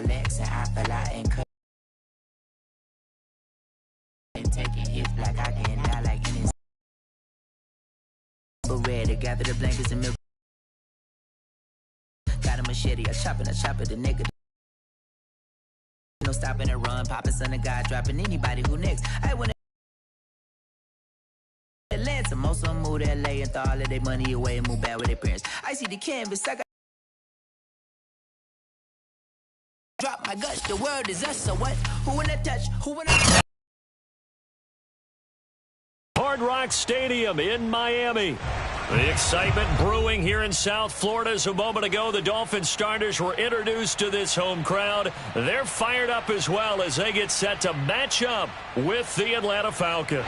flex and I fell out and cut. And taking hits like I can die like in this. But ready, gather the blankets and milk. Got a machete, I chop it, the nigga. No stopping and run, popping son of God, dropping anybody who next. I wanna land some most of them move to LA and throw all of their money away and move back with their parents. I see the canvas, I got drop my guts, the world is us, so what? Who wanna touch? Who wanna touch? Hard Rock Stadium in Miami. The excitement brewing here in South Florida. As a moment ago, the Dolphins starters were introduced to this home crowd. They're fired up as well as they get set to match up with the Atlanta Falcons.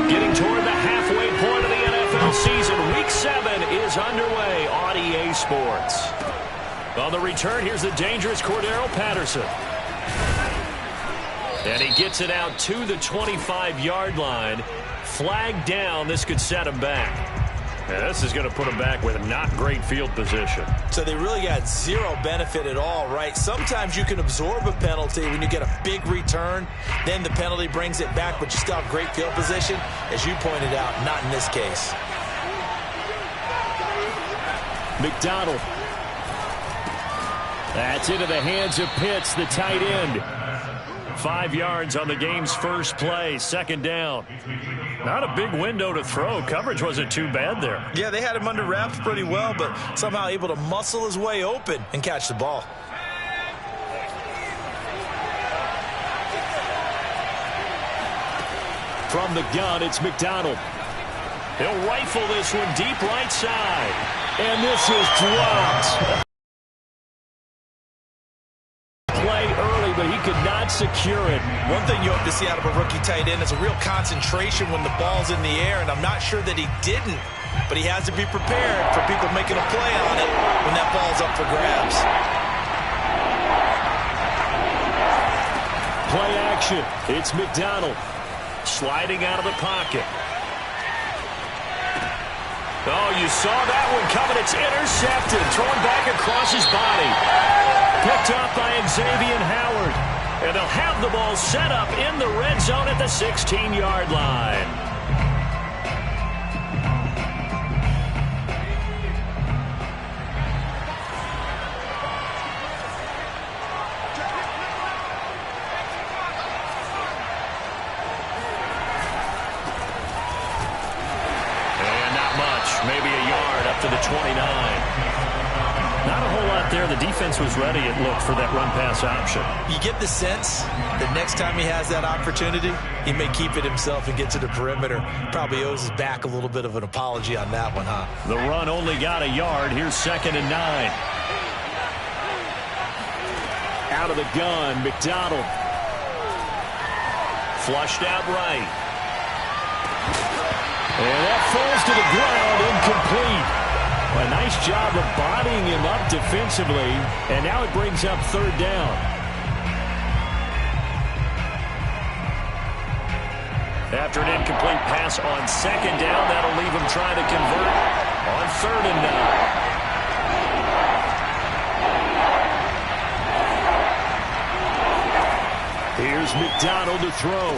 Getting toward the halfway point of the NFL season, Week 7 is underway on EA Sports. On the return, here's the dangerous Cordero Patterson. And he gets it out to the 25-yard line. Flag down. This could set him back. Yeah, this is going to put him back with not great field position. So they really got zero benefit at all, right? Sometimes you can absorb a penalty when you get a big return. Then the penalty brings it back, but you still have great field position. As you pointed out, not in this case. McDonald. That's into the hands of Pitts, the tight end. 5 yards on the game's first play, second down. Not a big window to throw. Coverage wasn't too bad there. Yeah, they had him under wraps pretty well, but somehow able to muscle his way open and catch the ball. From the gun, it's McDonald. He'll rifle this one deep right side. And this is dropped. Play early, but he could not secure it. One thing you hope to see out of a rookie tight end is a real concentration when the ball's in the air, and I'm not sure that he didn't, but he has to be prepared for people making a play on it when that ball's up for grabs. Play action. It's McDonald sliding out of the pocket. Oh, you saw that one coming. It's intercepted. Thrown back across his body. Picked up by Xavier Howard. And they'll have the ball set up in the red zone at the 16-yard line. And not much. Maybe a yard up to the 29. Not a whole lot there. The defense was ready, it looked, for that run-pass option. You get the sense that next time he has that opportunity, he may keep it himself and get to the perimeter. Probably owes his back a little bit of an apology on that one, huh? The run only got a yard. Here's 2nd and 9. Out of the gun, McDonald. Flushed out right. And that falls to the ground, incomplete. A nice job of bodying him up defensively, and now it brings up 3rd down. After an incomplete pass on 2nd down, that'll leave him trying to convert on 3rd and 9. Here's McDonald to throw.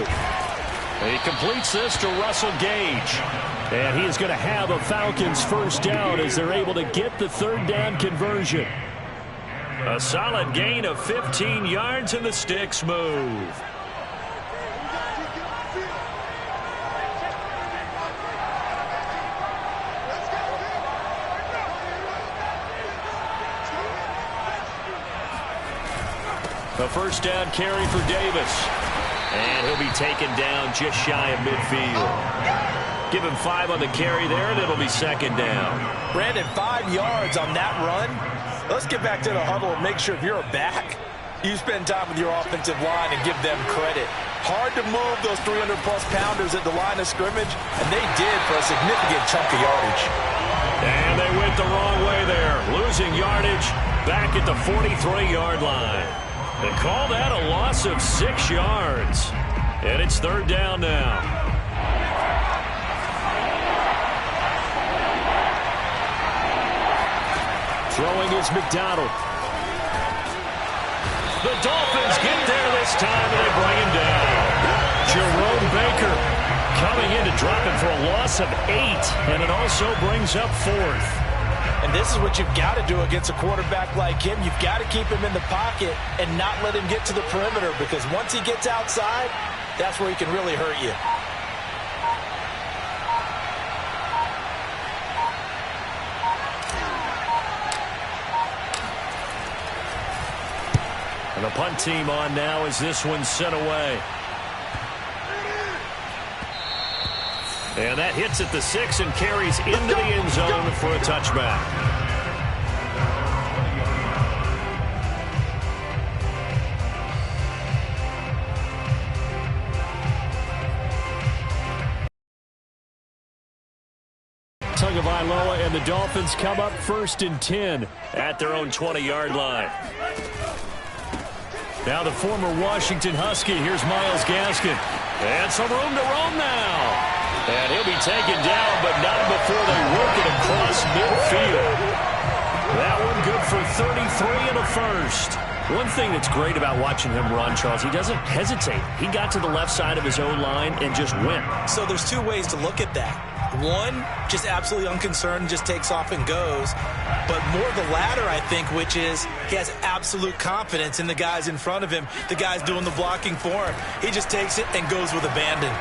He completes this to Russell Gage. And he is going to have a Falcons first down as they're able to get the 3rd down conversion. A solid gain of 15 yards, and the sticks move. A first down carry for Davis. And he'll be taken down just shy of midfield. Give him 5 on the carry there, and it'll be 2nd down. Brandon, 5 yards on that run. Let's get back to the huddle and make sure if you're a back, you spend time with your offensive line and give them credit. Hard to move those 300-plus pounders at the line of scrimmage, and they did for a significant chunk of yardage. And they went the wrong way there, losing yardage back at the 43-yard line. They call that a long loss of 6 yards. And it's third down now. Throwing is McDonald. The Dolphins get there this time, and they bring him down. Jerome Baker coming in to drop him for a loss of 8, and it also brings up 4th. And this is what you've got to do against a quarterback like him. You've got to keep him in the pocket and not let him get to the perimeter, because once he gets outside, that's where he can really hurt you. And the punt team on now as this one's sent away. And that hits at the 6 and carries into the end zone for a touchback. Tagovailoa and the Dolphins come up 1st and 10 at their own 20-yard line. Now the former Washington Husky. Here's Myles Gaskin. And some room to roam now. And he'll be taken down, but not before they work it across midfield. That one good for 33 and a first. One thing that's great about watching him run, Charles, he doesn't hesitate. He got to the left side of his own line and just went. So there's 2 ways to look at that. One, just absolutely unconcerned, just takes off and goes. But more the latter, I think, which is he has absolute confidence in the guys in front of him, the guys doing the blocking for him. He just takes it and goes with abandon.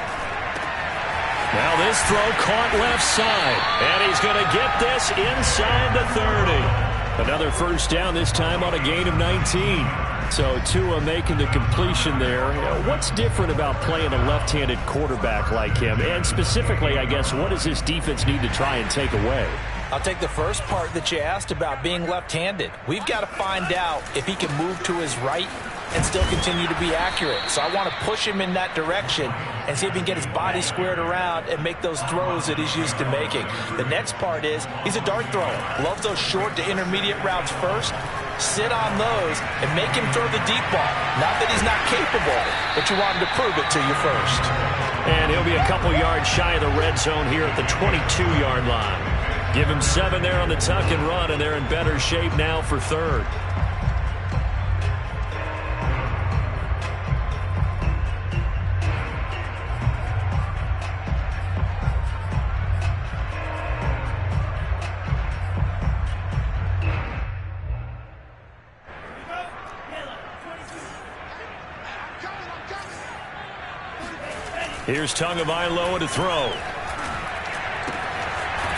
Now this throw caught left side, and he's going to get this inside the 30. Another first down, this time on a gain of 19. So Tua making the completion there. What's different about playing a left-handed quarterback like him? And specifically, I guess, what does this defense need to try and take away? I'll take the first part that you asked about being left-handed. We've got to find out if he can move to his right and still continue to be accurate. So I want to push him in that direction and see if he can get his body squared around and make those throws that he's used to making. The next part is he's a dart thrower. Loves those short to intermediate routes first. Sit on those and make him throw the deep ball. Not that he's not capable, but you want him to prove it to you first. And he'll be a couple yards shy of the red zone here at the 22-yard line. Give him 7 there on the tuck and run, and they're in better shape now for third. Here's Tagovailoa to throw.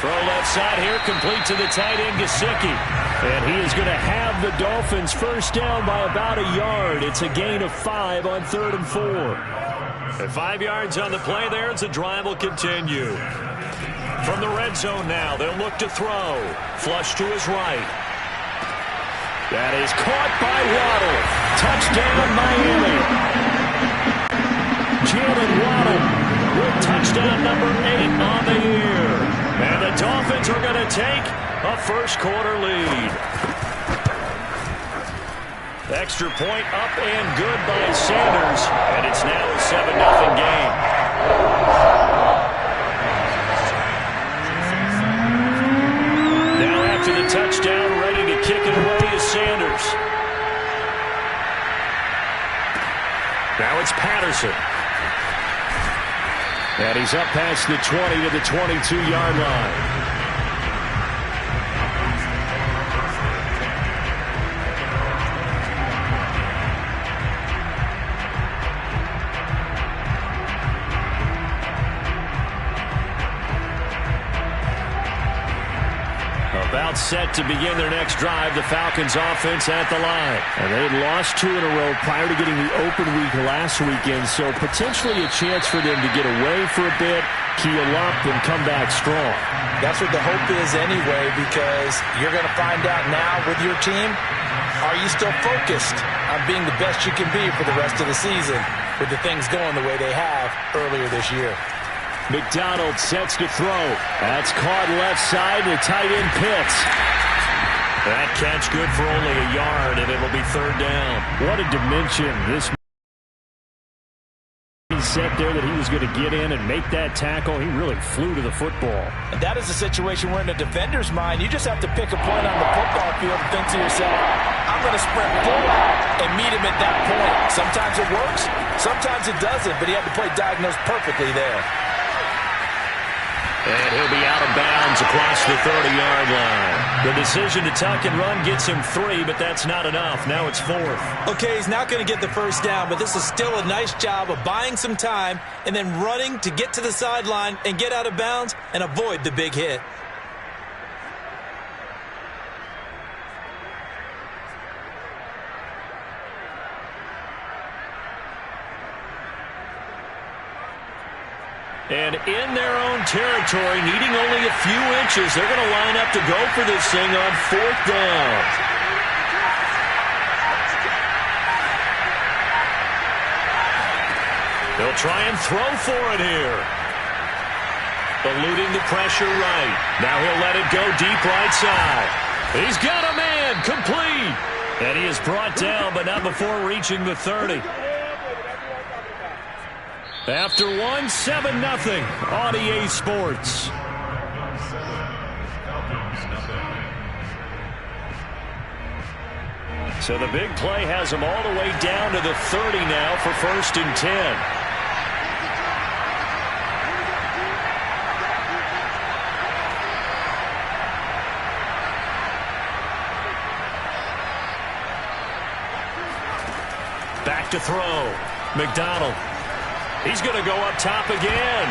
Throw left side here, complete to the tight end, Gesicki. And he is going to have the Dolphins first down by about a yard. It's a gain of 5 on 3rd and 4. At 5 yards on the play there, as the drive will continue. From the red zone now, they'll look to throw. Flush to his right. That is caught by Waddle. Touchdown, Miami. Jalen Waddle with touchdown number 8 on the year. And the Dolphins are going to take a first-quarter lead. Extra point up and good by Sanders. And it's now a 7-0 game. Now after the touchdown, ready to kick it away is Sanders. Now it's Patterson. And he's up past the 20 to the 22-yard line. About set to begin their next drive, the Falcons offense at the line. And they'd lost 2 in a row prior to getting the open week last weekend, so potentially a chance for them to get away for a bit, keel up, and come back strong. That's what the hope is anyway, because you're going to find out now with your team, are you still focused on being the best you can be for the rest of the season with the things going the way they have earlier this year? McDonald sets to throw. That's caught left side to tight end Pitts. That catch good for only a yard, and it'll be third down. What a dimension this mindset there that he was going to get in and make that tackle. He really flew to the football. And that is a situation where in the defender's mind, you just have to pick a point on the football field and think to yourself, I'm going to sprint full out and meet him at that point. Sometimes it works, sometimes it doesn't, but he had to play diagnosed perfectly there. And he'll be out of bounds across the 30-yard line. The decision to tuck and run gets him 3, but that's not enough. Now it's 4th. Okay, he's not going to get the first down, but this is still a nice job of buying some time and then running to get to the sideline and get out of bounds and avoid the big hit. And in their own territory, needing only a few inches, they're going to line up to go for this thing on 4th down. They'll try and throw for it here. Eluding the pressure right. Now he'll let it go deep right side. He's got a man, complete. And he is brought down, but not before reaching the 30. After 1, 7-0 on EA Sports. So the big play has them all the way down to the 30 now for 1st and 10. Back to throw. McDonald. He's going to go up top again.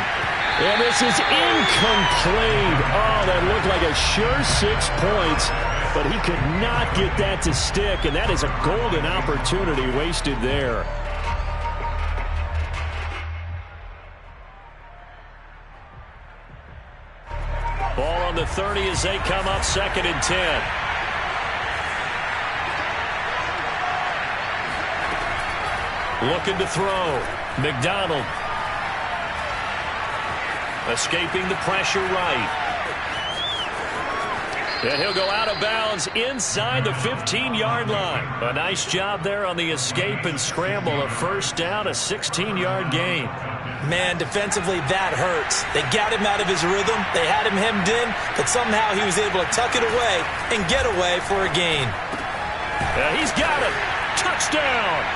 And this is incomplete. Oh, that looked like a sure 6 points, but he could not get that to stick, and that is a golden opportunity wasted there. Ball on the 30 as they come up 2nd and 10. Looking to throw. McDonald. Escaping the pressure right. And he'll go out of bounds inside the 15-yard line. A nice job there on the escape and scramble. A 1st down, a 16-yard gain. Man, defensively, that hurts. They got him out of his rhythm. They had him hemmed in, but somehow he was able to tuck it away and get away for a gain. He's got it. Touchdown.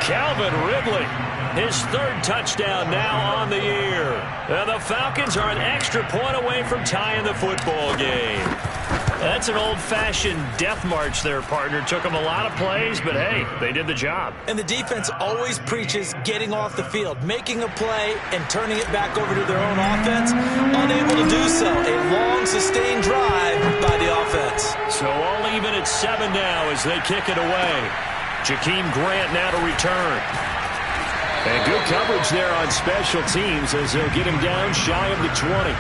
Calvin Ridley. His 3rd touchdown now on the year. And the Falcons are an extra point away from tying the football game. That's an old-fashioned death march there, partner. Took them a lot of plays, but hey, they did the job. And the defense always preaches getting off the field, making a play, and turning it back over to their own offense. Unable to do so. A long, sustained drive by the offense. So all even at 7 now as they kick it away. Jakeem Grant now to return. And good coverage there on special teams as they'll get him down shy of the 20.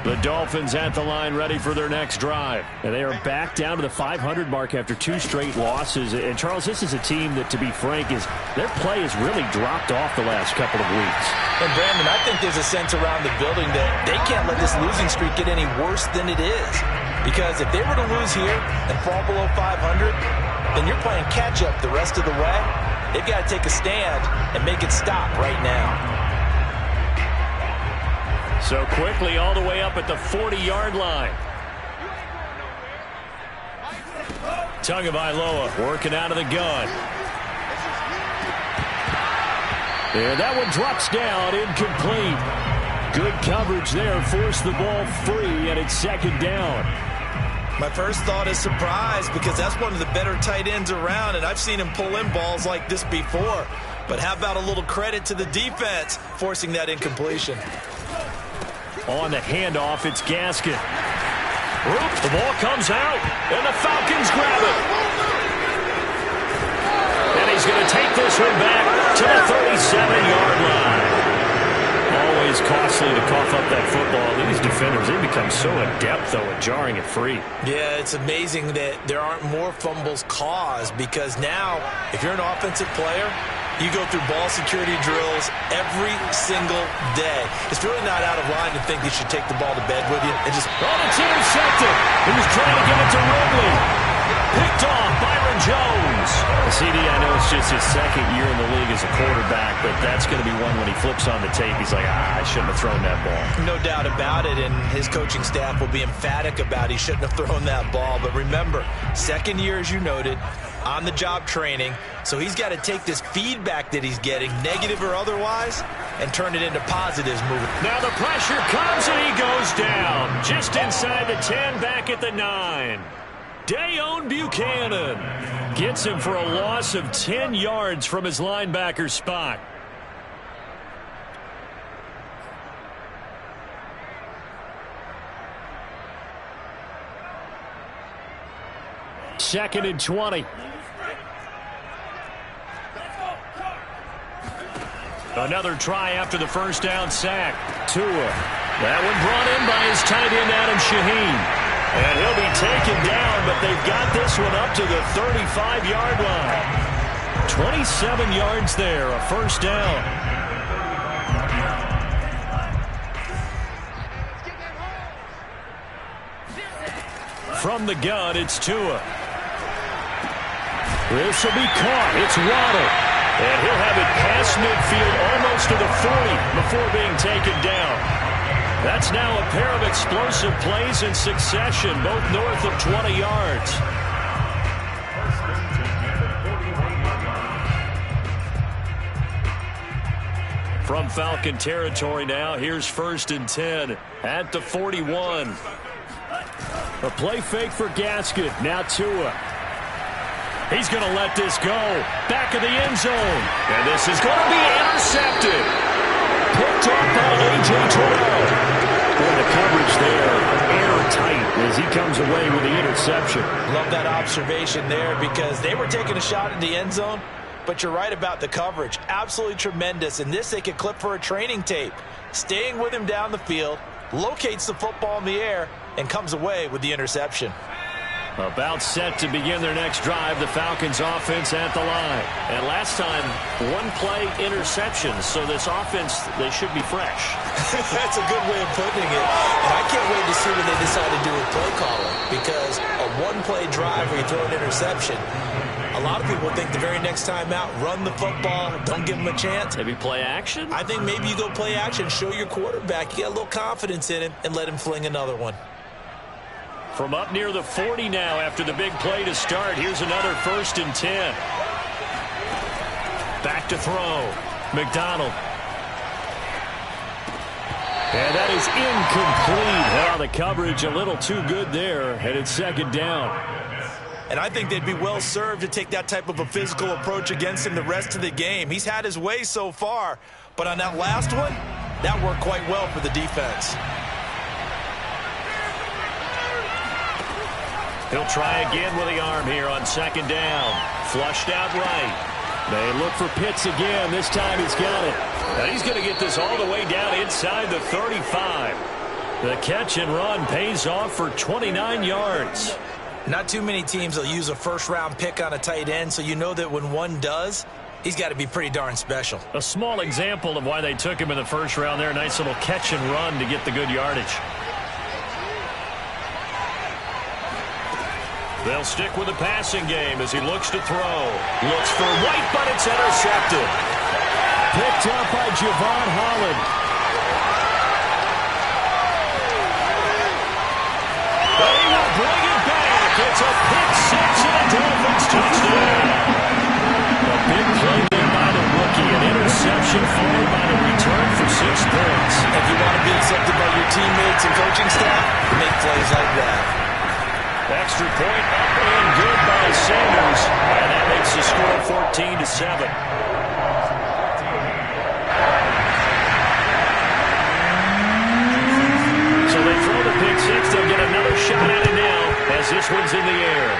The Dolphins at the line ready for their next drive. And they are back down to the 500 mark after 2 straight losses. And, Charles, this is a team that, to be frank, their play has really dropped off the last couple of weeks. And, Brandon, I think there's a sense around the building that they can't let this losing streak get any worse than it is. Because if they were to lose here and fall below 500, then you're playing catch-up the rest of the way. They've got to take a stand and make it stop right now. So quickly all the way up at the 40-yard line. Tagovailoa working out of the gun. And that one drops down, incomplete. Good coverage there, forced the ball free, and it's 2nd down. My first thought is surprise because that's one of the better tight ends around, and I've seen him pull in balls like this before. But how about a little credit to the defense forcing that incompletion? On the handoff, it's Gaskin. The ball comes out, and the Falcons grab it. And he's going to take this one back to the 37-yard line. Oh, always costly to cough up that football. These defenders, they become so adept, though, at jarring it free. Yeah, it's amazing that there aren't more fumbles caused because now, if you're an offensive player, you go through ball security drills every single day. It's really not out of line to think you should take the ball to bed with you and just... Oh, it's intercepted. He was trying to get it to Ridley. Picked off Byron Jones. CD, I know it's just his second year in the league as a quarterback, but that's going to be one when he flips on the tape. He's like, I shouldn't have thrown that ball. No doubt about it, and his coaching staff will be emphatic about he shouldn't have thrown that ball. But remember, second year, as you noted, on-the-job training, so he's got to take this feedback that he's getting, negative or otherwise, and turn it into positives moving. Now the pressure comes, and he goes down. Just inside the 10, back at the 9. Dayon Buchanan gets him for a loss of 10 yards from his linebacker spot. Second and 20. Another try after the first down sack. Tua. That one brought in by his tight end, Adam Shaheen. And he'll be taken down, but they've got this one up to the 35-yard line. 27 yards there, a first down. From the gun, it's Tua. This will be caught. It's Waddle. And he'll have it past midfield almost to the 40 before being taken down. That's now a pair of explosive plays in succession, both north of 20 yards. From Falcon territory now, here's first and 10 at the 41. A play fake for Gaskin. Now Tua. He's going to let this go. Back of the end zone. And this is going to be intercepted. Picked up by A.J. Terrell. Boy, the coverage there, airtight as he comes away with the interception. Love that observation there because they were taking a shot at the end zone, but you're right about the coverage. Absolutely tremendous. And this they could clip for a training tape. Staying with him down the field, locates the football in the air, and comes away with the interception. About set to begin their next drive, the Falcons offense at the line. And last time, one-play interceptions, so this offense, they should be fresh. That's a good way of putting it. And I can't wait to see what they decide to do with play calling, because a one-play drive where you throw an interception, a lot of people think the very next time out, run the football, don't give him a chance. Maybe play action? I think maybe you go play action, show your quarterback, you get a little confidence in him, and let him fling another one. From up near the 40 now after the big play to start. Here's another first and 10. Back to throw. McDonald. And that is incomplete. Well, the coverage a little too good there. And it's second down. And I think they'd be well served to take that type of a physical approach against him the rest of the game. He's had his way so far. But on that last one, that worked quite well for the defense. He'll try again with the arm here on second down. Flushed out right. They look for Pitts again. This time he's got it. Now he's going to get this all the way down inside the 35. The catch and run pays off for 29 yards. Not too many teams will use a first-round pick on a tight end, so you know that when one does, he's got to be pretty darn special. A small example of why they took him in the first round there. Nice little catch and run to get the good yardage. They'll stick with the passing game as he looks to throw. Looks for White, but it's intercepted. Picked up by Javon Holland. They will bring it back. It's a pick six and a Dolphins touchdown. A big play there by the rookie. An interception followed by the return for 6 points. If you want to be accepted by your teammates and coaching staff, make plays like that. Extra point up and good by Sanders. And that makes the score 14-7. So they throw the pick six. They'll get another shot at it now as this one's in the air.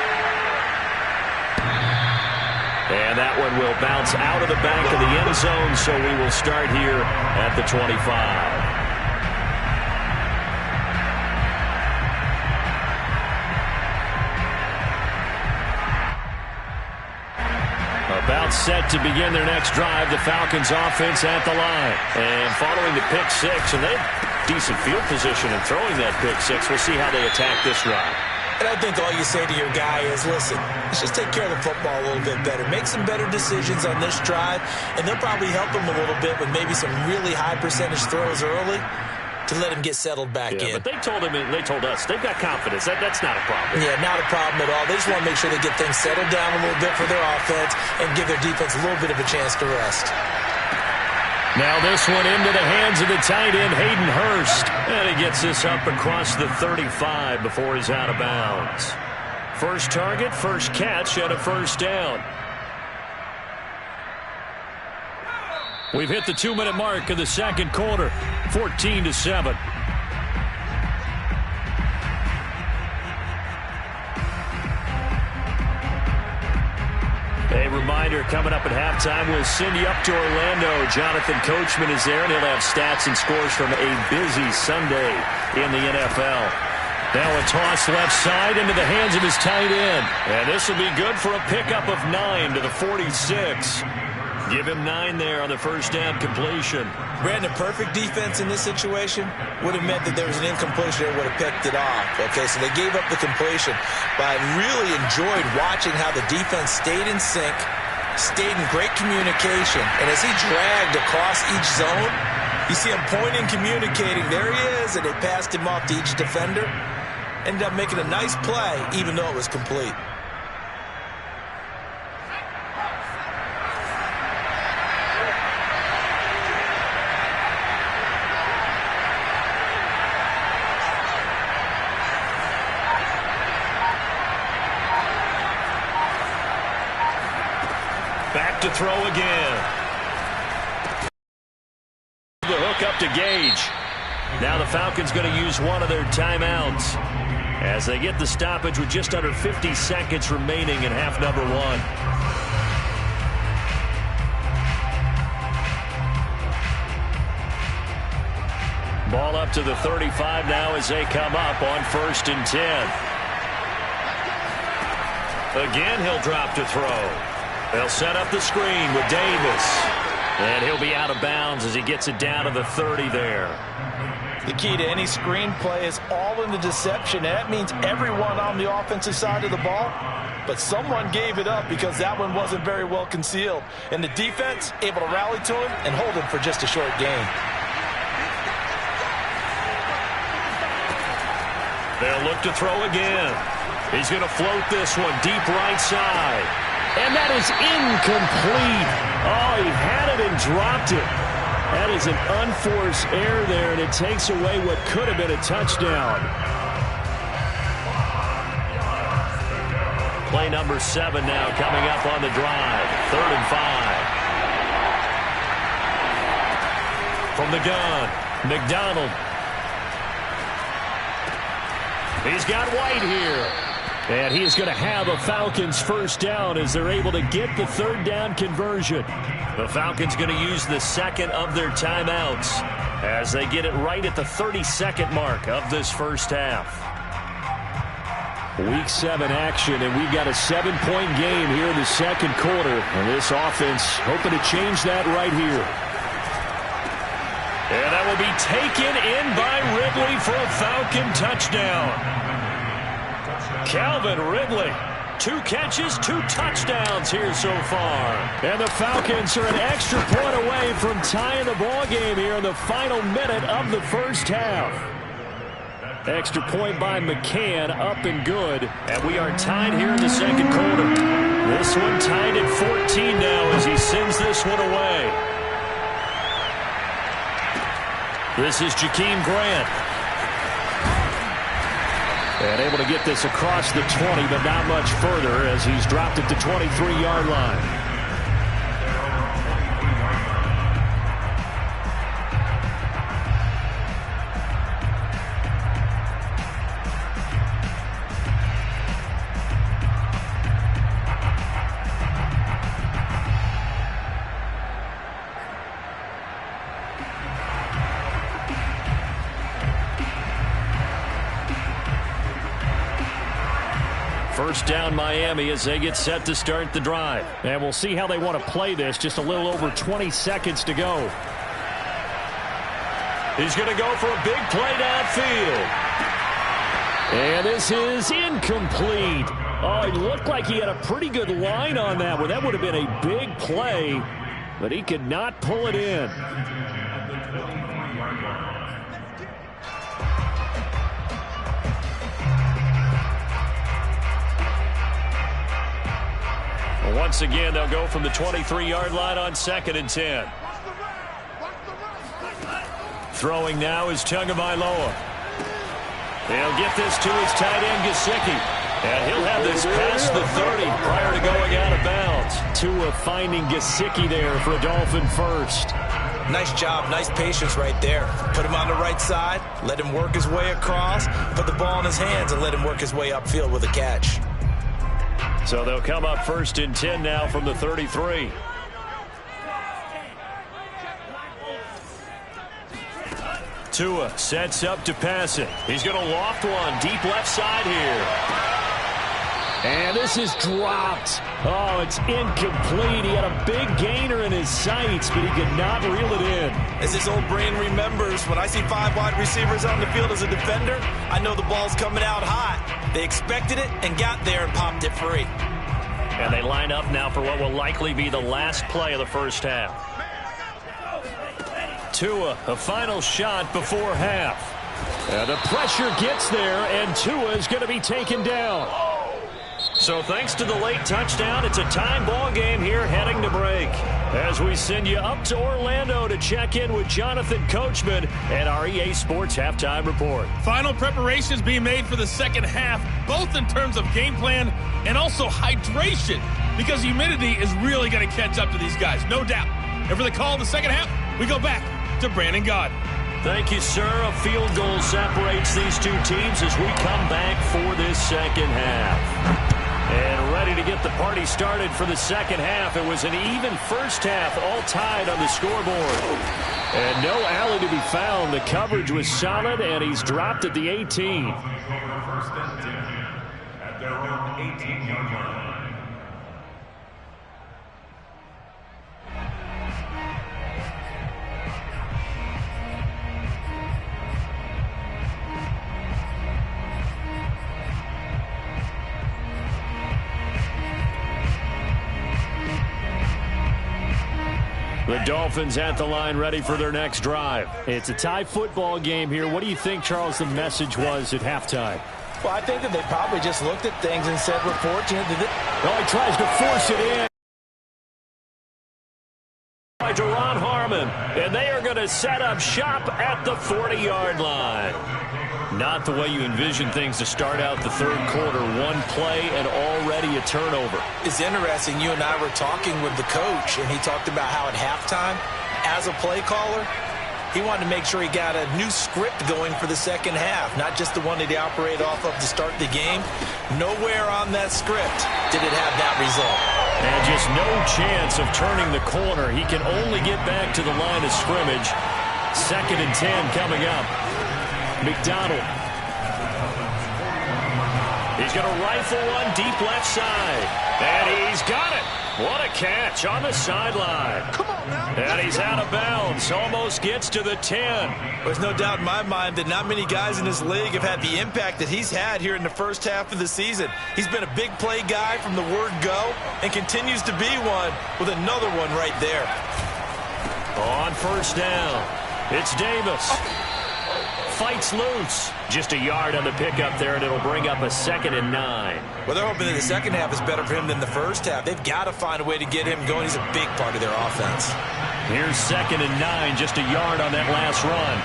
And And that one will bounce out of the back of the end zone, so we will start here at the 25. About set to begin their next drive, the Falcons offense at the line. And following the pick six, and they have decent field position in throwing that pick six. We'll see how they attack this drive. And I think all you say to your guy is, listen, let's just take care of the football a little bit better. Make some better decisions on this drive, and they'll probably help him a little bit with maybe some really high percentage throws early to let him get settled back in. But they told us, they've got confidence. That's not a problem. Yeah, not a problem at all. They just want to make sure they get things settled down a little bit for their offense and give their defense a little bit of a chance to rest. Now this one into the hands of the tight end, Hayden Hurst. And he gets this up across the 35 before he's out of bounds. First target, first catch, and a first down. We've hit the 2-minute mark of the second quarter, 14-7. A reminder, coming up at halftime, we'll send you up to Orlando. Jonathan Coachman is there, and he'll have stats and scores from a busy Sunday in the NFL. Now a toss left side into the hands of his tight end. And this will be good for a pickup of 9 to the 46. Give him 9 there on the first down completion. Brandon, perfect defense in this situation would have meant that there was an incompletion that would have picked it off. Okay, so they gave up the completion. But I really enjoyed watching how the defense stayed in sync, stayed in great communication. And as he dragged across each zone, you see him pointing, communicating. There he is, and they passed him off to each defender. Ended up making a nice play, even though it was complete. Back to throw again. The hook up to Gage. Now the Falcons going to use one of their timeouts as they get the stoppage with just under 50 seconds remaining in half number 1. Ball up to the 35 now as they come up on 1st and 10. Again, he'll drop to throw. They'll set up the screen with Davis. And he'll be out of bounds as he gets it down to the 30 there. The key to any screen play is all in the deception. And that means everyone on the offensive side of the ball. But someone gave it up because that one wasn't very well concealed. And the defense able to rally to him and hold him for just a short gain. They'll look to throw again. He's going to float this one deep right side. And that is incomplete. Oh, he had it and dropped it. That is an unforced error there, and it takes away what could have been a touchdown. Play number 7 now coming up on the drive. 3rd and 5. From the gun, McDonald. He's got White here. And he is going to have a Falcons first down as they're able to get the 3rd down conversion. The Falcons going to use the second of their timeouts as they get it right at the 32nd mark of this first half. Week 7 action, and we've got a 7-point game here in the second quarter. And this offense hoping to change that right here. And that will be taken in by Ridley for a Falcon touchdown. Calvin Ridley, 2 catches, 2 touchdowns here so far. And the Falcons are an extra point away from tying the ball game here in the final minute of the first half. Extra point by McCann, up and good. And we are tied here in the second quarter. This one tied at 14 now as he sends this one away. This is Jakeem Grant. And able to get this across the 20, but not much further as he's dropped at the 23-yard line. First down Miami as they get set to start the drive. And we'll see how they want to play this. Just a little over 20 seconds to go. He's going to go for a big play downfield. And this is incomplete. Oh, it looked like he had a pretty good line on that one. That would have been a big play, but he could not pull it in. Once again, they'll go from the 23-yard line on 2nd and 10. Throwing now is Tagovailoa. He'll get this to his tight end, Gesicki. And he'll have this past the 30 prior to going out of bounds. Tua finding Gesicki there for a Dolphin first. Nice job, nice patience right there. Put him on the right side, let him work his way across, put the ball in his hands, and let him work his way upfield with a catch. So they'll come up 1st and 10 now from the 33. Tua sets up to pass it. He's going to loft one deep left side here. And this is dropped. Oh, it's incomplete. He had a big gainer in his sights, but he could not reel it in. As his old brain remembers, when I see 5 wide receivers on the field as a defender, I know the ball's coming out hot. They expected it and got there and popped it free. And they line up now for what will likely be the last play of the first half. Tua, a final shot before half. And the pressure gets there, and Tua is going to be taken down. So thanks to the late touchdown, it's a time ball game here heading to break. As we send you up to Orlando to check in with Jonathan Coachman and our EA Sports Halftime Report. Final preparations being made for the second half, both in terms of game plan and also hydration, because humidity is really going to catch up to these guys, no doubt. And for the call in the second half, we go back to Brandon Gaud. Thank you, sir. A field goal separates these two teams as we come back for this second half. And ready to get the party started for the second half. It was an even first half, all tied on the scoreboard. And no alley to be found. The coverage was solid, and he's dropped at the 18. First and 10 at their own 18-yard line. The Dolphins at the line ready for their next drive. It's a tie football game here. What do you think, Charles, the message was at halftime? Well, I think that they probably just looked at things and said, we're fortunate that Oh, he tries to force it in. By Duron Harmon. And they are going to set up shop at the 40-yard line. Not the way you envision things to start out the third quarter. One play and already a turnover. It's interesting. You and I were talking with the coach, and he talked about how at halftime, as a play caller, he wanted to make sure he got a new script going for the second half, not just the one that he operated off of to start the game. Nowhere on that script did it have that result. And just no chance of turning the corner. He can only get back to the line of scrimmage. 2nd and 10 coming up. McDonald. He's going to rifle one deep left side. And he's got it. What a catch on the sideline. Come on now. And he's out of bounds. Almost gets to the 10. There's no doubt in my mind that not many guys in this league have had the impact that he's had here in the first half of the season. He's been a big play guy from the word go and continues to be one with another one right there. On first down, it's Davis. Fights loose. Just a yard on the pickup there, and it'll bring up a 2nd and 9. Well, they're hoping that the second half is better for him than the first half. They've got to find a way to get him going. He's a big part of their offense. Here's 2nd and 9, just a yard on that last run.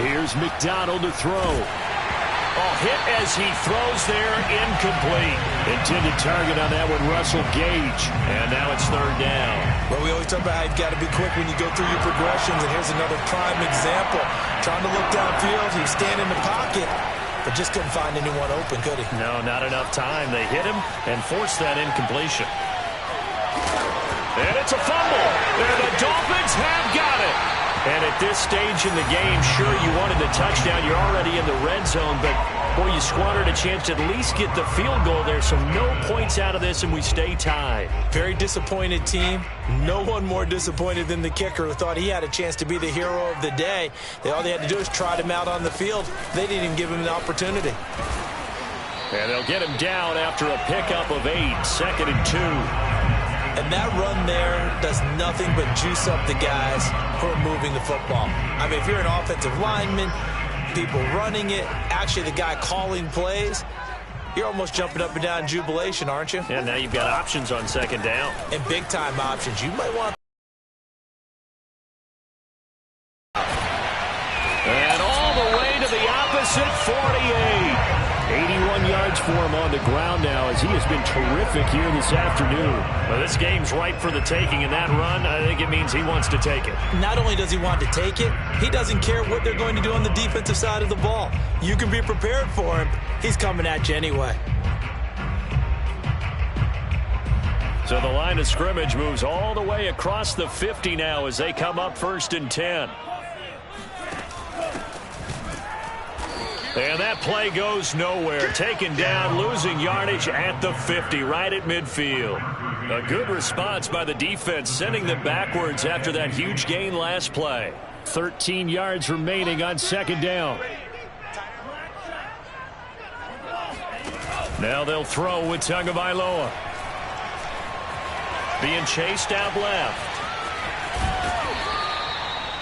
Here's McDonald to throw. Oh, hit as he throws there, incomplete. Intended target on that one, Russell Gage. And now it's 3rd down. Well, we always talk about how you've got to be quick when you go through your progressions, and here's another prime example. Trying to look downfield, he was standing in the pocket, but just couldn't find anyone open, could he? No, not enough time. They hit him and forced that incompletion. And it's a fumble. And the Dolphins have got it. And at this stage in the game, sure, you wanted the touchdown. You're already in the red zone, but, boy, you squandered a chance to at least get the field goal there, so no points out of this, and we stay tied. Very disappointed team. No one more disappointed than the kicker who thought he had a chance to be the hero of the day. All they had to do is trot him out on the field. They didn't even give him the opportunity. And they'll get him down after a pickup of 8, 2nd and 2. And that run there does nothing but juice up the guys who are moving the football. I mean, if you're an offensive lineman, people running it, actually the guy calling plays, you're almost jumping up and down in jubilation, aren't you? Yeah, now you've got options on 2nd down. And big-time options. You might want and all the way to the opposite 48. 81 yards for him on the ground now as he has been terrific here this afternoon. Well, this game's ripe for the taking, and that run, I think it means he wants to take it. Not only does he want to take it, he doesn't care what they're going to do on the defensive side of the ball. You can be prepared for him. He's coming at you anyway. So the line of scrimmage moves all the way across the 50 now as they come up 1st and 10. And that play goes nowhere. Taken down, losing yardage at the 50, right at midfield. A good response by the defense, sending them backwards after that huge gain last play. 13 yards remaining on 2nd down. Now they'll throw with Tagovailoa. Being chased out left.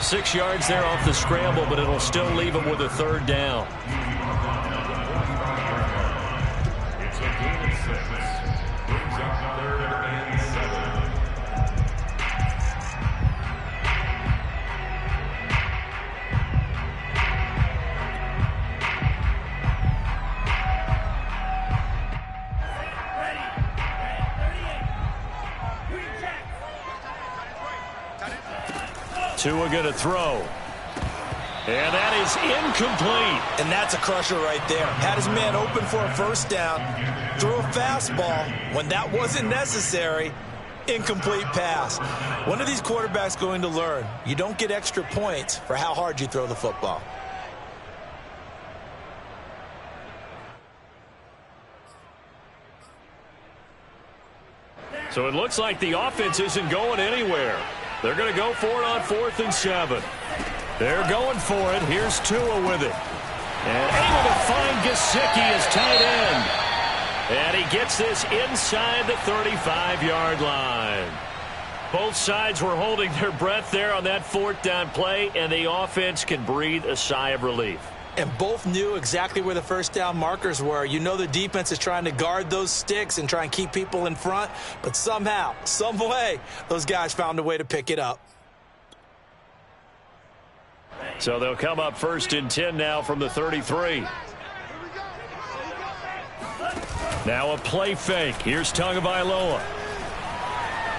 6 yards there off the scramble, but it'll still leave him with a 3rd down. It's a gain of 6. Brings up 3rd and 7. Tua going to throw. And that is incomplete. And that's a crusher right there. Had his man open for a 1st down. Threw a fastball when that wasn't necessary. Incomplete pass. When are these quarterbacks going to learn? You don't get extra points for how hard you throw the football. So it looks like the offense isn't going anywhere. They're going to go for it on 4th and 7. They're going for it. Here's Tua with it. And able to find Gesicki as tight end. And he gets this inside the 35-yard line. Both sides were holding their breath there on that 4th down play, and the offense can breathe a sigh of relief. And both knew exactly where the 1st down markers were. You know the defense is trying to guard those sticks and try and keep people in front. But somehow, some way, those guys found a way to pick it up. So they'll come up 1st and 10 now from the 33. Now a play fake. Here's Tagovailoa.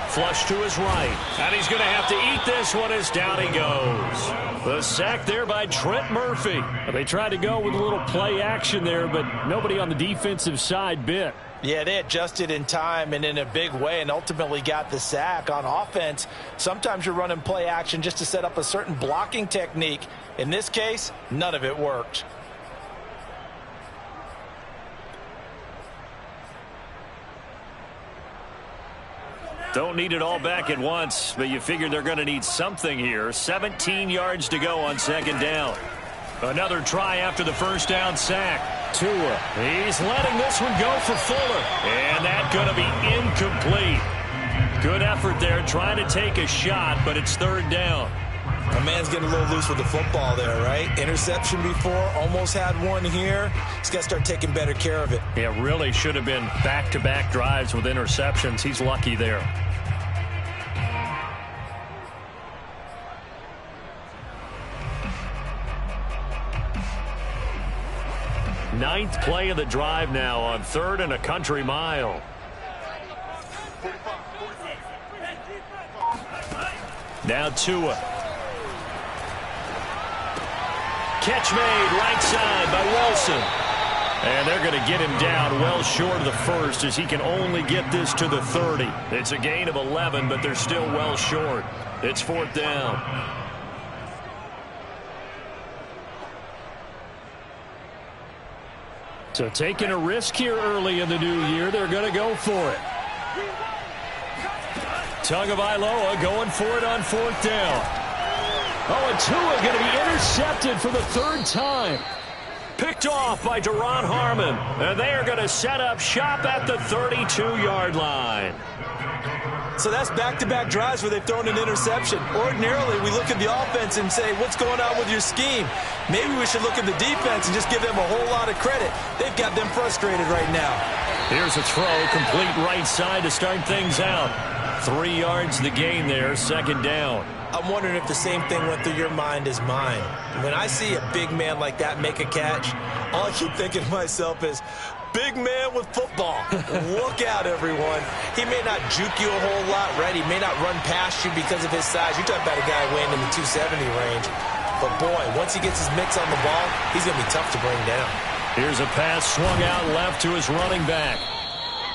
Flush to his right. And he's going to have to eat this one as down he goes. The sack there by Trent Murphy. They tried to go with a little play action there, but nobody on the defensive side bit. Yeah, they adjusted in time and in a big way and ultimately got the sack. On offense, sometimes you're running play action just to set up a certain blocking technique. In this case, none of it worked. Don't need it all back at once, but you figure they're going to need something here. 17 yards to go on 2nd down. Another try after the 1st down sack. Tua, he's letting this one go for Fuller. And that's going to be incomplete. Good effort there trying to take a shot, but it's 3rd down. A man's getting a little loose with the football there, right? Interception before, almost had one here. He's got to start taking better care of it. Yeah, really should have been back-to-back drives with interceptions. He's lucky there. Ninth play of the drive now on 3rd and a country mile. Now Tua. Catch made right side by Wilson. And they're going to get him down well short of the 1st as he can only get this to the 30. It's a gain of 11, but they're still well short. It's 4th down. So taking a risk here early in the new year. They're going to go for it. Tagovailoa going for it on 4th down. Oh, and Tua going to be intercepted for the 3rd time. Picked off by Deron Harmon. And they are going to set up shop at the 32-yard line. So that's back-to-back drives where they've thrown an interception. Ordinarily, we look at the offense and say, what's going on with your scheme? Maybe we should look at the defense and just give them a whole lot of credit. They've got them frustrated right now. Here's a throw, complete right side to start things out. 3 yards the gain there, 2nd down. I'm wondering if the same thing went through your mind as mine. When I see a big man like that make a catch, all I keep thinking to myself is, big man with football. Look out, everyone. He may not juke you a whole lot, right? He may not run past you because of his size. You're talking about a guy weighing in the 270 range. But, boy, once he gets his mitts on the ball, he's going to be tough to bring down. Here's a pass swung out left to his running back.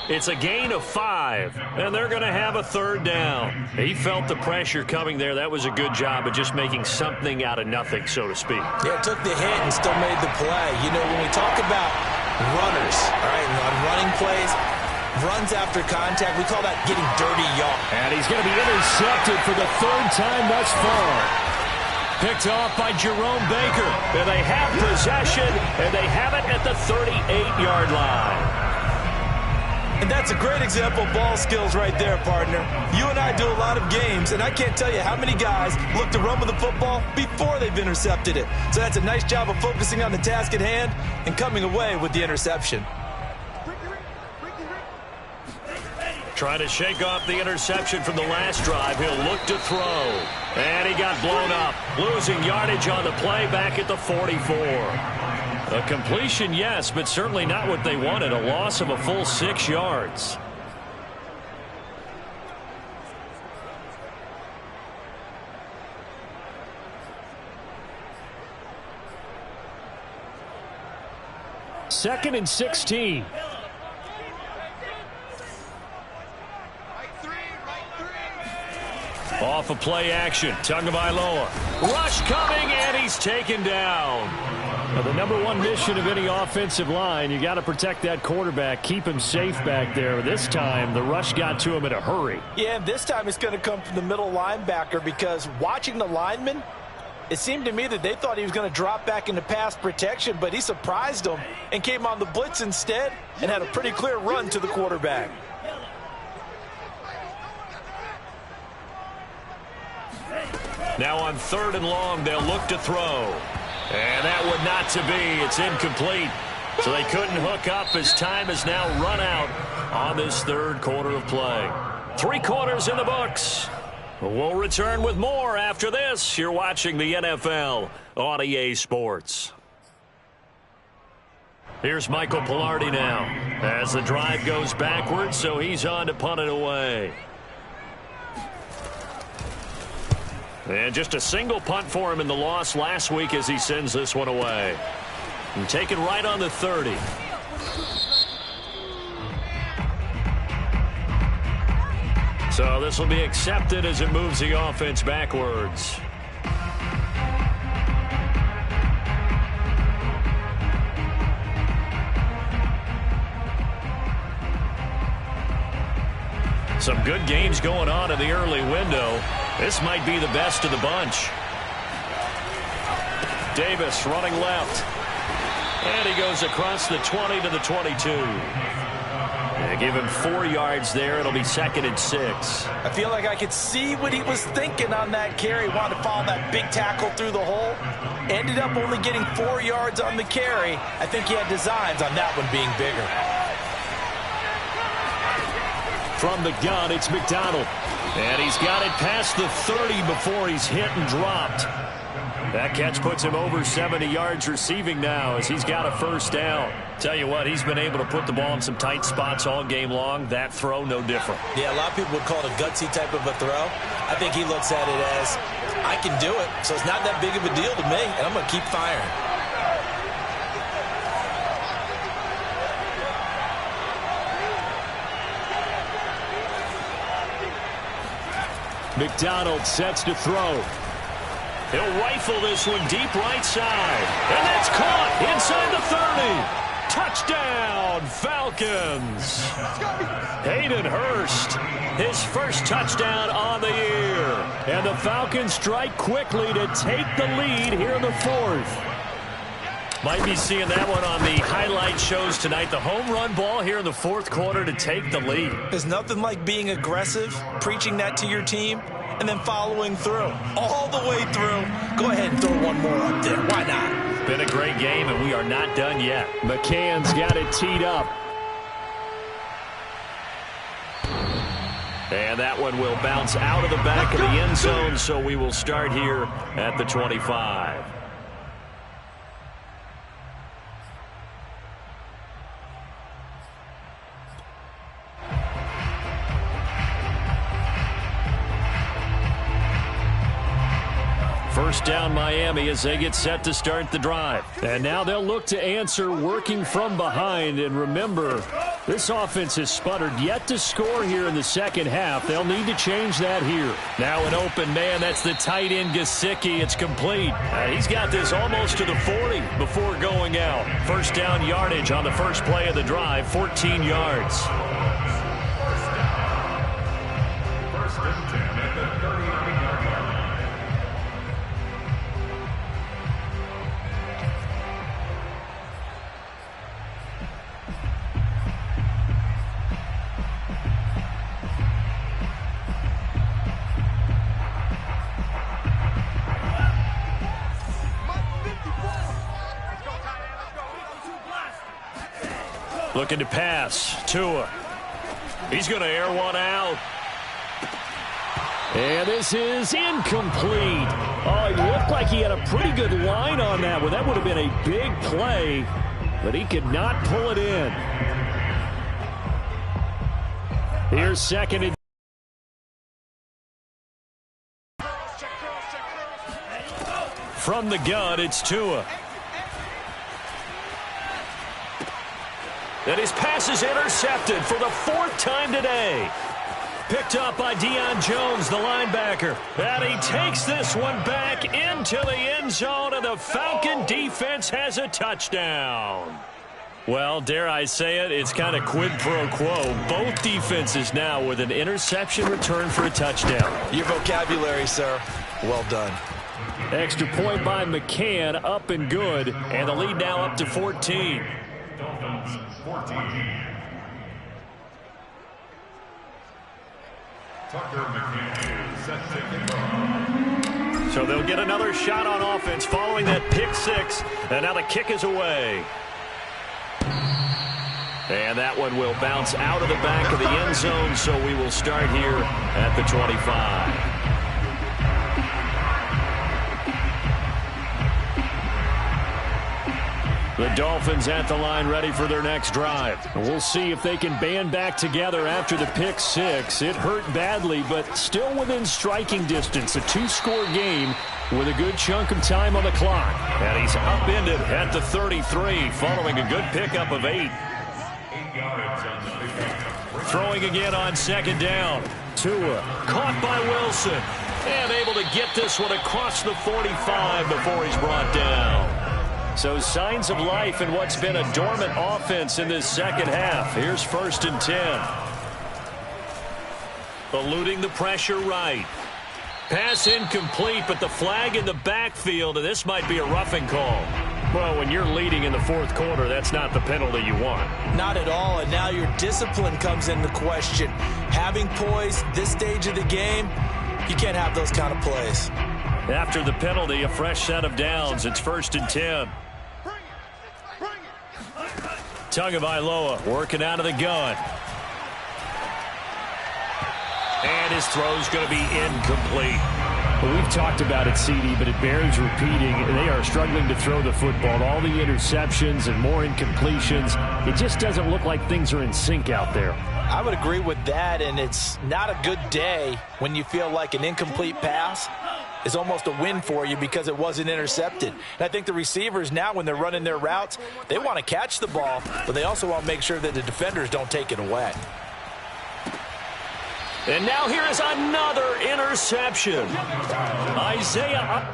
It's a gain of 5, and they're going to have a 3rd down. He felt the pressure coming there. That was a good job of just making something out of nothing, so to speak. Yeah, took the hit and still made the play. You know, when we talk about runners, all right, on running plays, runs after contact, we call that getting dirty yards. And he's going to be intercepted for the 3rd time thus far. Picked off by Jerome Baker. And they have possession, and they have it at the 38-yard line. And that's a great example of ball skills right there, partner. You and I do a lot of games, and I can't tell you how many guys look to run with the football before they've intercepted it. So that's a nice job of focusing on the task at hand and coming away with the interception. Trying to shake off the interception from the last drive. He'll look to throw. And he got blown up. Losing yardage on the play back at the 44. A completion, yes, but certainly not what they wanted. A loss of a full 6 yards. Second and 16. Off of play action. Tagovailoa. Rush coming, and he's taken down. Now, the number one mission of any offensive line, you got to protect that quarterback, keep him safe back there. This time, the rush got to him in a hurry. Yeah, and this time it's going to come from the middle linebacker because watching the lineman, it seemed to me that they thought he was going to drop back into pass protection, but he surprised them and came on the blitz instead and had a pretty clear run to the quarterback. Now on 3rd and long, they'll look to throw. And that would not to be. It's incomplete. So they couldn't hook up as time has now run out on this 3rd quarter of play. 3 quarters in the books. We'll return with more after this. You're watching the NFL on EA Sports. Here's Michael Pilardi now as the drive goes backwards, so he's on to punt it away. And just a single punt for him in the loss last week as he sends this one away. And taken right on the 30. So this will be accepted as it moves the offense backwards. Some good games going on in the early window. This might be the best of the bunch. Davis running left. And he goes across the 20 to the 22. Give him 4 yards there. It'll be 2nd and 6. I feel like I could see what he was thinking on that carry. Wanted to follow that big tackle through the hole. Ended up only getting 4 yards on the carry. I think he had designs on that one being bigger. From the gun, it's McDonald. And he's got it past the 30 before he's hit and dropped. That catch puts him over 70 yards receiving now as he's got a 1st down. Tell you what, he's been able to put the ball in some tight spots all game long. That throw, no different. Yeah, a lot of people would call it a gutsy type of a throw. I think he looks at it as, I can do it, so it's not that big of a deal to me, and I'm going to keep firing. McDonald sets to throw. He'll rifle this one deep right side. And that's caught inside the 30. touchdown, Falcons. Hayden Hurst, his first touchdown on the year. And the Falcons strike quickly to take the lead here in the fourth. Might be seeing that one on the highlight shows tonight. The home run ball here in the fourth quarter to take the lead. There's nothing like being aggressive, preaching that to your team, and then following through. All the way through. Go ahead and throw one more up there. Why not? Been a great game, and we are not done yet. McCann's got it teed up. And that one will bounce out of the back of the end zone, so we will start here at the 25. First down Miami as they get set to start the drive. And now they'll look to answer working from behind. And remember, this offense has sputtered yet to score here in the second half. They'll need to change that here. Now an open man. That's the tight end Gesicki. It's complete. He's got this almost to the 40 before going out. First down yardage on the first play of the drive, 14 yards. First and 10 at the 39-yard line. Looking to pass. Tua. He's going to air one out. And this is incomplete. Oh, it looked like he had a pretty good line on that one. That would have been a big play, but he could not pull it in. Here's second and from the gun, it's Tua. And his pass is intercepted for the fourth time today. Picked up by Deion Jones, the linebacker. And he takes this one back into the end zone, and the Falcon defense has a touchdown. Well, dare I say it, it's kind of quid pro quo. Both defenses now with an interception return for a touchdown. Your vocabulary, sir. Well done. Extra point by McCann, up and good. And the lead now up to 14. Dolphins 14. Tucker McCann set to kick off. So they'll get another shot on offense following that pick six. And now the kick is away. And that one will bounce out of the back of the end zone, so we will start here at the 25. The Dolphins at the line ready for their next drive. We'll see if they can band back together after the pick six. It hurt badly, but still within striking distance. A two-score game with a good chunk of time on the clock. And he's upended at the 33 following a good pickup of 8. 8 yards on the pickup. Throwing again on second down. Tua caught by Wilson. And able to get this one across the 45 before he's brought down. So signs of life in what's been a dormant offense in this second half. Here's first and 10. Eluding the pressure right. Pass incomplete, but the flag in the backfield, and this might be a roughing call. Well, when you're leading in the fourth quarter, that's not the penalty you want. Not at all, and now your discipline comes into question. Having poise this stage of the game, you can't have those kind of plays. After the penalty, a fresh set of downs. It's first and 10. Tagovailoa working out of the gun. And his throw's going to be incomplete. Well, we've talked about it, CD, but it bears repeating. They are struggling to throw the football. All the interceptions and more incompletions. It just doesn't look like things are in sync out there. I would agree with that, and it's not a good day when you feel like an incomplete pass is almost a win for you because it wasn't intercepted. And I think the receivers now, when they're running their routes, they want to catch the ball, but they also want to make sure that the defenders don't take it away. And now here is another interception. Isaiah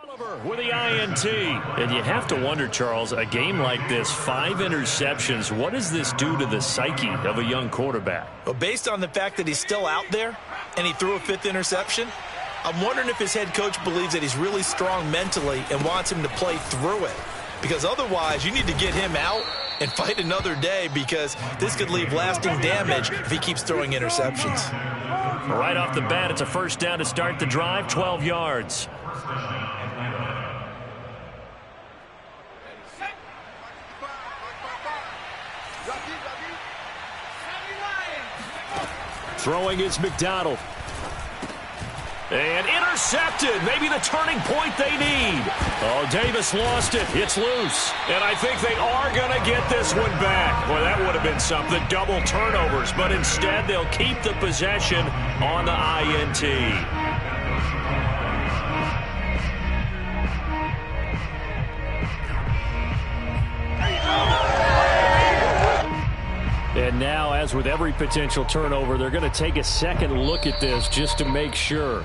Oliver with the INT. And you have to wonder, Charles, a game like this, 5 interceptions, what does this do to the psyche of a young quarterback? Well, based on the fact that he's still out there and he threw a 5th interception, I'm wondering if his head coach believes that he's really strong mentally and wants him to play through it. Because otherwise, you need to get him out and fight another day, because this could leave lasting damage if he keeps throwing interceptions. Right off the bat, it's a first down to start the drive, 12 yards. Throwing is McDonald. And intercepted. Maybe the turning point they need. Oh, Davis lost it. It's loose. And I think they are going to get this one back. Well, that would have been something. Double turnovers. But instead, they'll keep the possession on the INT. And now, as with every potential turnover, they're going to take a second look at this just to make sure.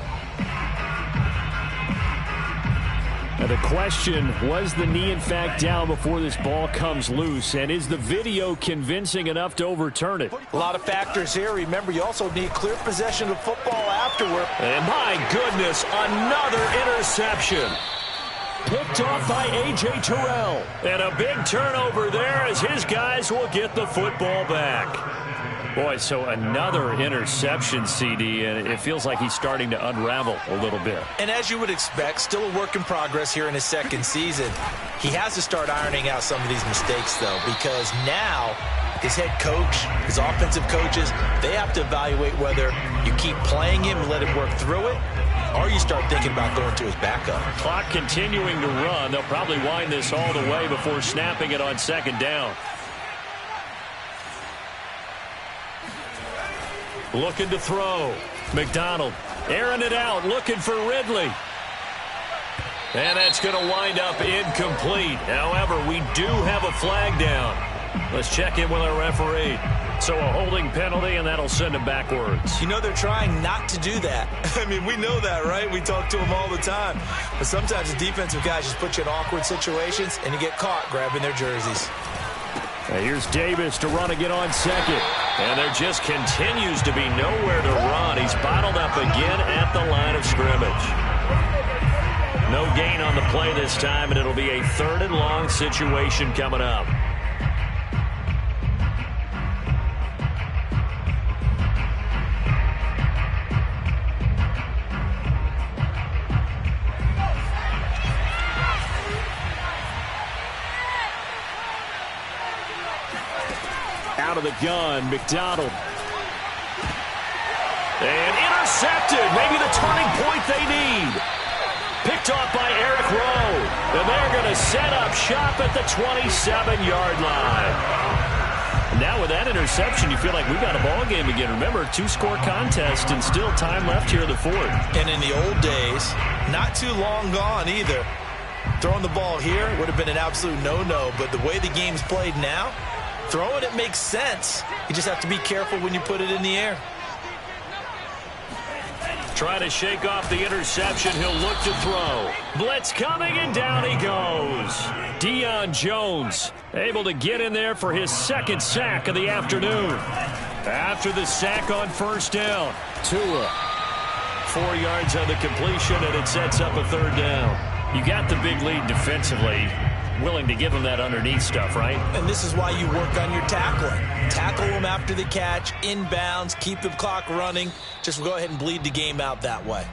Now the question, was the knee in fact down before this ball comes loose? And is the video convincing enough to overturn it? A lot of factors here. Remember, you also need clear possession of football afterward. And my goodness, another interception. Picked off by A.J. Terrell. And a big turnover there as his guys will get the football back. Boy, so another interception, CD, and it feels like he's starting to unravel a little bit. And as you would expect, still a work in progress here in his second season. He has to start ironing out some of these mistakes, though, because now his head coach, his offensive coaches, they have to evaluate whether you keep playing him and let him work through it, or you start thinking about going to his backup. Clock continuing to run. They'll probably wind this all the way before snapping it on second down. Looking to throw. McDonald airing it out, looking for Ridley. And that's going to wind up incomplete. However, we do have a flag down. Let's check in with our referee. So a holding penalty, and that'll send him backwards. You know, they're trying not to do that. I mean, we know that, right? We talk to them all the time. But sometimes the defensive guys just put you in awkward situations, and you get caught grabbing their jerseys. Now here's Davis to run again on second. And there just continues to be nowhere to run. He's bottled up again at the line of scrimmage. No gain on the play this time, and it'll be a 3rd and long situation coming up. Out of the gun, McDonald. And intercepted. Maybe the turning point they need. Picked off by Eric Rowe. And they're going to set up shop at the 27-yard line. Now with that interception, you feel like we got a ball game again. Remember, 2-score contest and still time left here in the 4th. And in the old days, not too long gone either, throwing the ball here would have been an absolute no-no. But the way the game's played now, throwing it makes sense. You just have to be careful when you put it in the air. Trying to shake off the interception. He'll look to throw. Blitz coming, and down he goes. Deion Jones able to get in there for his 2nd sack of the afternoon. After the sack on first down, Tua. 4 yards on the completion, and it sets up a 3rd down. You got the big lead defensively. Willing to give him that underneath stuff, right? And this is why you work on your tackling. Tackle them after the catch, inbounds, keep the clock running. Just go ahead and bleed the game out that way.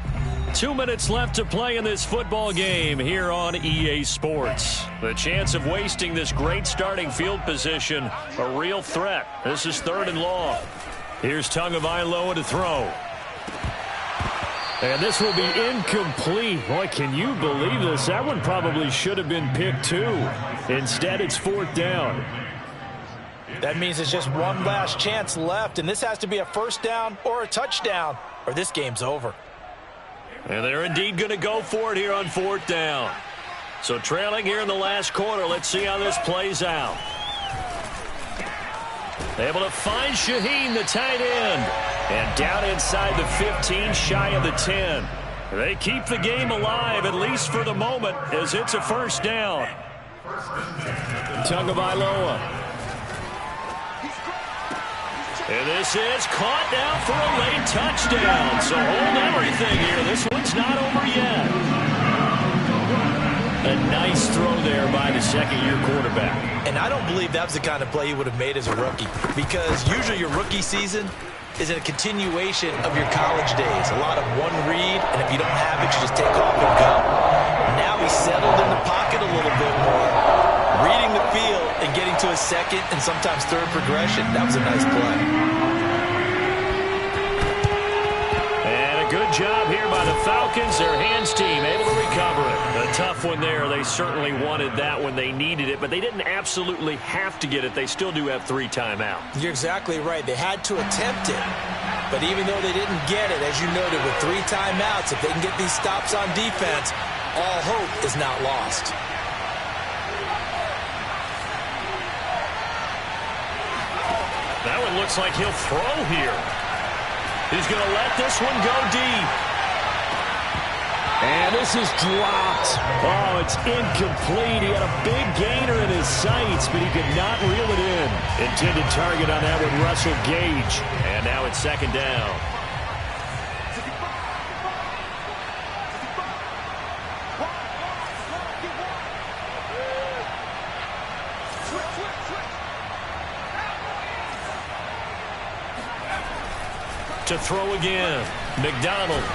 2 minutes left to play in this football game here on EA Sports. The chance of wasting this great starting field position, a real threat. This is 3rd and long. Here's Tagovailoa to throw. And this will be incomplete. Boy, can you believe this? That one probably should have been picked too. Instead, it's 4th down. That means there's just one last chance left, and this has to be a 1st down or a touchdown, or this game's over. And they're indeed going to go for it here on 4th down. So trailing here in the last quarter. Let's see how this plays out. Able to find Shaheen, the tight end. And down inside the 15, shy of the 10. They keep the game alive, at least for the moment, as it's a first down. Tagovailoa. And this is caught now for a late touchdown. So hold everything here. This one's not over yet. A nice throw there by the second-year quarterback. And I don't believe that was the kind of play he would have made as a rookie, because usually your rookie season is a continuation of your college days. A lot of one read, and if you don't have it, you just take off and go. Now he's settled in the pocket a little bit more, reading the field and getting to a second and sometimes third progression. That was a nice play. And a good job here by the Falcons. Their hands team able to recover it. A tough one there. They certainly wanted that when they needed it, but they didn't absolutely have to get it. They still do have 3 timeouts. You're exactly right. They had to attempt it. But even though they didn't get it, as you noted, with 3 timeouts, if they can get these stops on defense, all hope is not lost. That one looks like he'll throw here. He's going to let this one go deep. And this is dropped. Oh, it's incomplete. He had a big gainer in his sights, but he could not reel it in. Intended target on that one, Russell Gage. And now it's second down. To throw again, McDonald.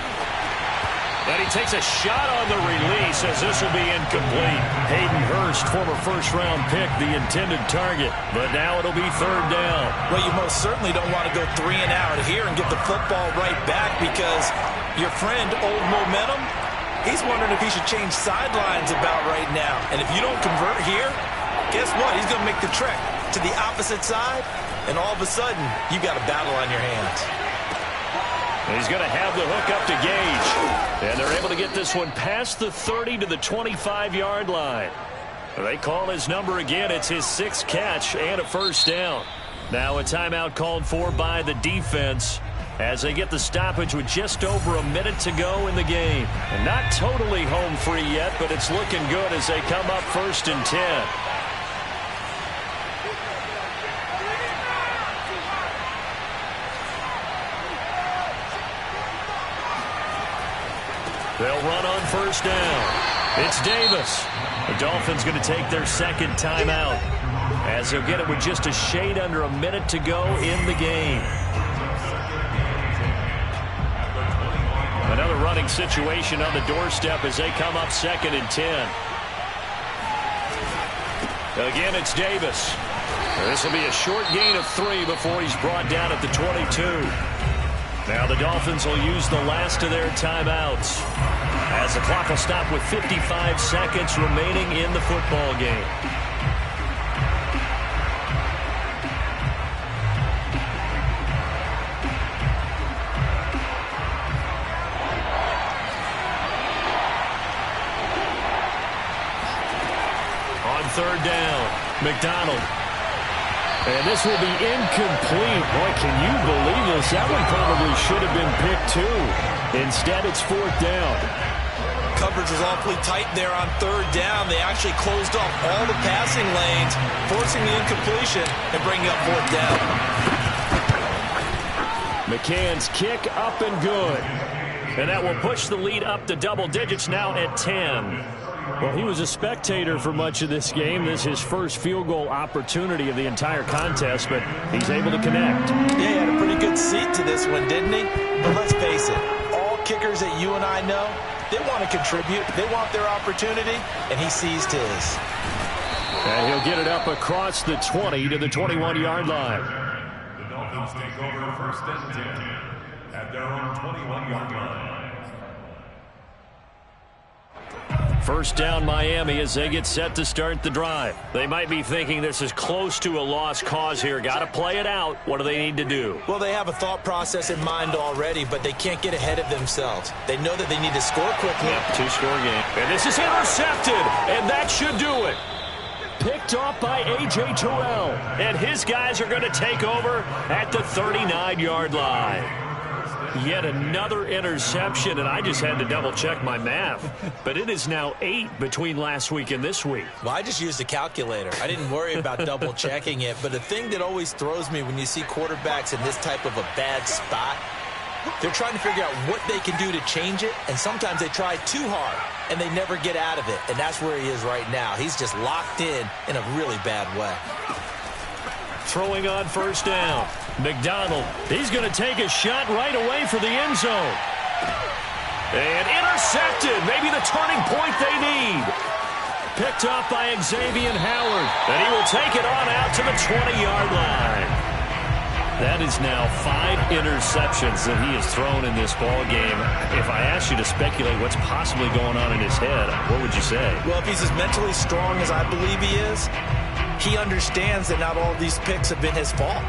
And he takes a shot on the release as this will be incomplete. Hayden Hurst, former first-round pick, the intended target. But now it'll be third down. Well, you most certainly don't want to go 3 and out here and get the football right back, because your friend, Old Momentum, he's wondering if he should change sidelines about right now. And if you don't convert here, guess what? He's going to make the trek to the opposite side, and all of a sudden, you got a battle on your hands. He's going to have the hook up to Gage. And they're able to get this one past the 30 to the 25-yard line. They call his number again. It's his 6th catch and a first down. Now a timeout called for by the defense as they get the stoppage with just over a minute to go in the game. And not totally home free yet, but it's looking good as they come up 1st and 10. They'll run on first down. It's Davis. The Dolphins going to take their 2nd timeout as they'll get it with just a shade under a minute to go in the game. Another running situation on the doorstep as they come up 2nd and 10. Again, it's Davis. This will be a short gain of 3 before he's brought down at the 22. Now the Dolphins will use the last of their timeouts as the clock will stop with 55 seconds remaining in the football game. On third down, McDonald. And this will be incomplete. Boy, can you believe this? That one probably should have been picked too. Instead, it's 4th down. Coverage was awfully tight there on third down. They actually closed off all the passing lanes, forcing the incompletion and bringing up 4th down. McCann's kick up and good. And that will push the lead up to double digits now at 10. Well, he was a spectator for much of this game. This is his first field goal opportunity of the entire contest, but he's able to connect. Yeah, he had a pretty good seat to this one, didn't he? But let's face it, all kickers that you and I know, they want to contribute. They want their opportunity, and he seized his. And he'll get it up across the 20 to the 21-yard line. The Dolphins take over 1st and 10 at their own 21-yard line. First down Miami as they get set to start the drive. They might be thinking this is close to a lost cause here. Got to play it out. What do they need to do? Well, they have a thought process in mind already, but they can't get ahead of themselves. They know that they need to score quickly. Yep, 2-score game. And this is intercepted, and that should do it. Picked off by A.J. Terrell. And his guys are going to take over at the 39-yard line. Yet another interception, and I just had to double-check my math. But it is now 8 between last week and this week. Well, I just used a calculator. I didn't worry about double-checking it. But the thing that always throws me when you see quarterbacks in this type of a bad spot, they're trying to figure out what they can do to change it, and sometimes they try too hard, and they never get out of it. And that's where he is right now. He's just locked in a really bad way. Throwing on first down. McDonald, he's going to take a shot right away for the end zone. And intercepted, maybe the turning point they need. Picked up by Xavier Howard, and he will take it on out to the 20-yard line. That is now 5 interceptions that he has thrown in this ball game. If I asked you to speculate what's possibly going on in his head, what would you say? Well, if he's as mentally strong as I believe he is, he understands that not all of these picks have been his fault.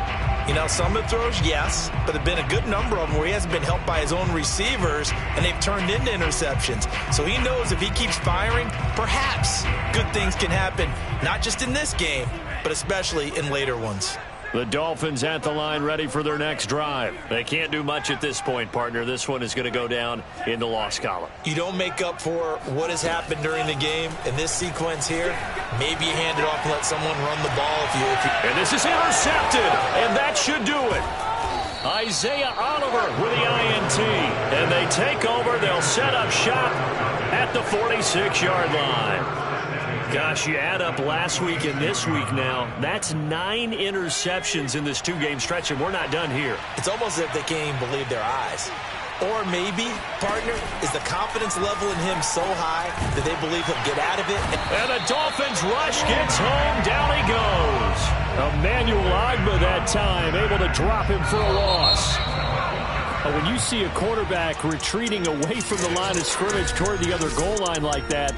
You know, some of the throws, yes, but there have been a good number of them where he hasn't been helped by his own receivers, and they've turned into interceptions. So he knows if he keeps firing, perhaps good things can happen, not just in this game, but especially in later ones. The Dolphins at the line ready for their next drive. They can't do much at this point, partner. This one is going to go down in the loss column. You don't make up for what has happened during the game in this sequence here. Maybe you hand it off and let someone run the ball if you... And this is intercepted, and that should do it. Isaiah Oliver with the INT. And they take over. They'll set up shop at the 46-yard line. Gosh, you add up last week and this week now, that's 9 interceptions in this 2-game stretch, and we're not done here. It's almost as if they can't even believe their eyes. Or maybe, partner, is the confidence level in him so high that they believe he'll get out of it. And the Dolphins rush gets home. Down he goes. Emmanuel Ogbah that time, able to drop him for a loss. When you see a quarterback retreating away from the line of scrimmage toward the other goal line like that,